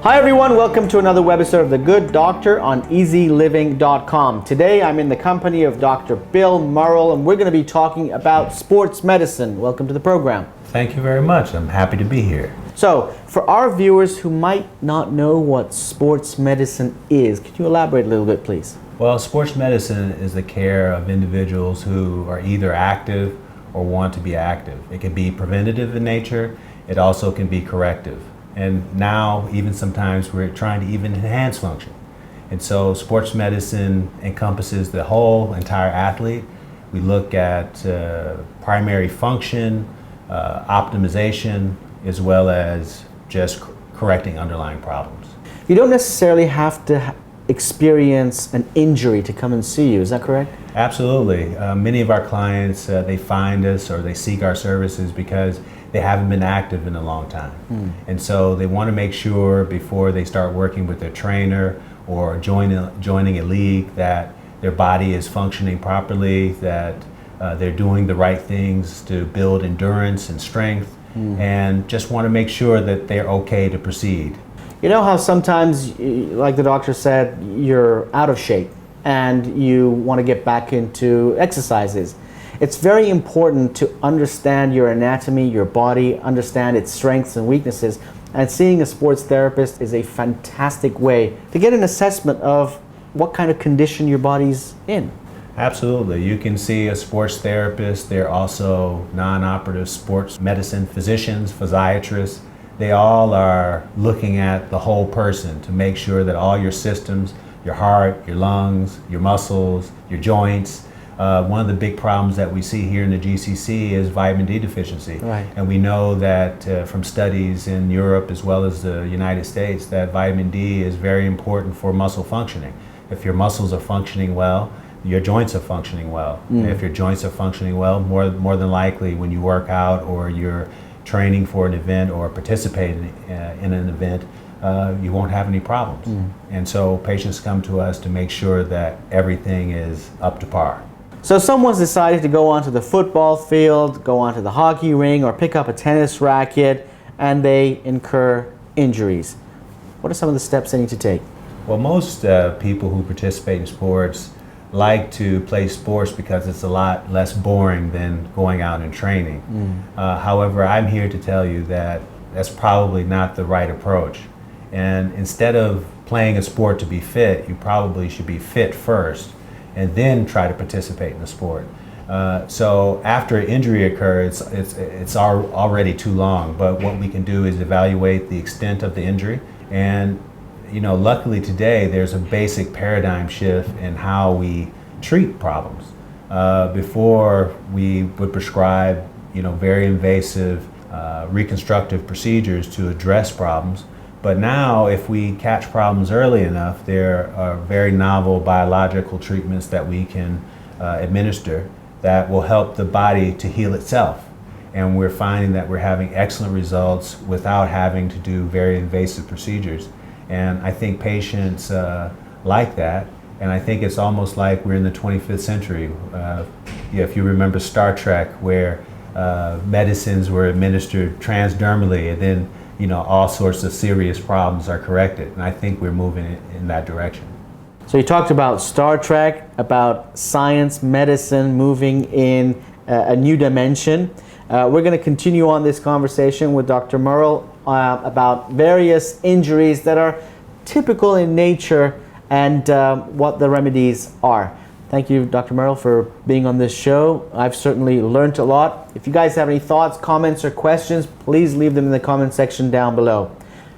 Hi everyone, welcome to another webisode of The Good Doctor on eZeLiving.com. Today I'm in the company of Dr. Bill Murrell and we're going to be talking about sports medicine. Welcome to the program. Thank you very much. I'm happy to be here. So, for our viewers who might not know what sports medicine is, could you elaborate a little bit, please? Well, sports medicine is the care of individuals who are either active or want to be active. It can be preventative in nature. It also can be corrective. And now, even sometimes, we're trying to even enhance function. And so sports medicine encompasses the whole entire athlete. We look at primary function, optimization, as well as just correcting underlying problems. You don't necessarily have to experience an injury to come and see you, is that correct? Absolutely. Many of our clients, they find us or they seek our services because they haven't been active in a long time. And so they want to make sure before they start working with their trainer or joining a league that their body is functioning properly, that they're doing the right things to build endurance and strength, and just want to make sure that they're okay to proceed. You know how sometimes, like the doctor said, you're out of shape and you want to get back into exercises. It's very important to understand your anatomy, your body, understand its strengths and weaknesses, and seeing a sports therapist is a fantastic way to get an assessment of what kind of condition your body's in. Absolutely. You can see a sports therapist. They're also non-operative sports medicine physicians, physiatrists. They all are looking at the whole person to make sure that all your systems, your heart, your lungs, your muscles, your joints. One of the big problems that we see here in the GCC is vitamin D deficiency. Right. And we know that from studies in Europe as well as the United States that vitamin D is very important for muscle functioning. If your muscles are functioning well, your joints are functioning well. And if your joints are functioning well, more than likely when you work out or you're training for an event or participating in an event, you won't have any problems. And so patients come to us to make sure that everything is up to par. So someone's decided to go onto the football field, go onto the hockey ring, or pick up a tennis racket, and they incur injuries. What are some of the steps they need to take? Well, most people who participate in sports like to play sports because it's a lot less boring than going out and training. However, I'm here to tell you that that's probably not the right approach. And instead of playing a sport to be fit, you probably should be fit first and then try to participate in the sport. So after an injury occurs, it's already too long, but what we can do is evaluate the extent of the injury. And you know, luckily today there's a basic paradigm shift in how we treat problems. Before we would prescribe, you know, very invasive reconstructive procedures to address problems. But now, if we catch problems early enough, there are very novel biological treatments that we can administer that will help the body to heal itself. And we're finding that we're having excellent results without having to do very invasive procedures. And I think patients like that. And I think it's almost like we're in the 25th century. If you remember Star Trek, where medicines were administered transdermally and then, you know, all sorts of serious problems are corrected. And I think we're moving in that direction. So you talked about Star Trek, about science, medicine moving in a new dimension. We're going to continue on this conversation with Dr. Murrell about various injuries that are typical in nature and what the remedies are. Thank you, Dr. Murrell, for being on this show. I've certainly learned a lot. If you guys have any thoughts, comments, or questions, please leave them in the comment section down below.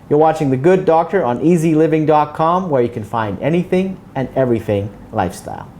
You're watching The Good Doctor on eZeLiving.com, where you can find anything and everything lifestyle.